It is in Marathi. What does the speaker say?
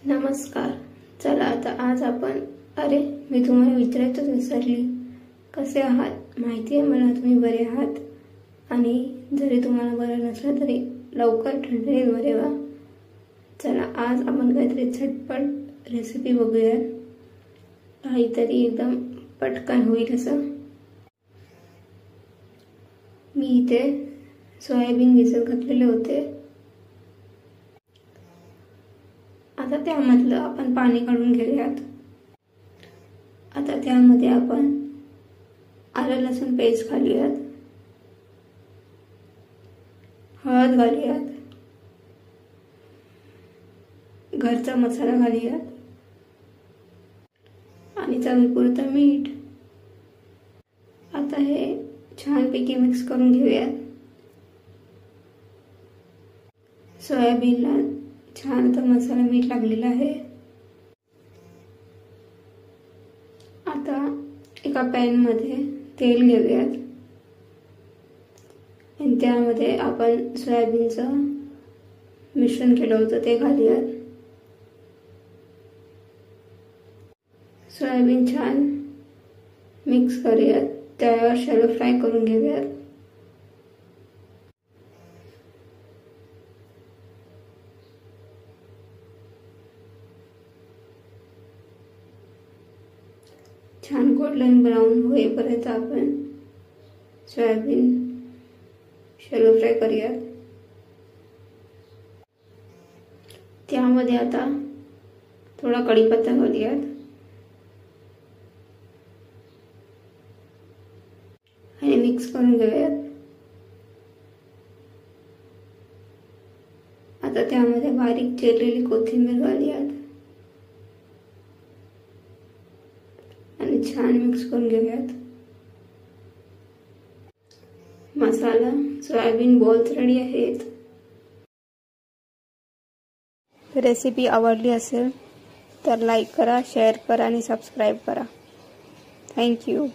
नमस्कार. चला आता आज आपण मी तुम्हाला विचारायचंच विसरली, कसे आहात? माहिती आहे मला तुम्ही बरे आहात आणि जरी तुम्हाला बरं नसलं तरी लवकर ठणठणीत बरे व्हा. चला आज आपण काहीतरी झटपट रेसिपी बघूया, काहीतरी एकदम पटकन होईल असं. मी इथे सोयाबीन भिजत घातलेले होते. आता त्यामधलं आपण पाणी काढून घेऊयात. आता त्यामध्ये आपण आलं लसूण पेस्ट घालूयात, हळद घालूयात, घरचा मसाला घालूयात आणि चवीपुरतं मीठ. आता हे छानपैकी मिक्स करून घेऊयात. सोयाबीनला छान तर मसाला मीठ लागलेला आहे. आता एका पॅन मध्ये तेल घेऊयात आणि त्यामध्ये आपण सोयाबीनचं मिश्रण केलं होतं ते घालूयात. सोयाबीन छान मिक्स करूयात, त्यावर शॅलो फ्राय करून घेऊयात. छान गोल्डन ब्राउन होईपर्यंत आपण सोयाबीन शॅलो फ्राय करूयात. त्यामध्ये आता थोडा कढीपत्ता घालूयात आणि मिक्स करून घेऊयात. आता त्यामध्ये बारीक चिरलेली कोथिंबीर घालूयात आणि छान मिक्स करून घेऊयात. मसाला सोयाबीन बॉल्स रेडी आहेत. रेसिपी आवडली असेल तर लाईक करा, शेअर करा आणि सबस्क्राईब करा. थँक्यू.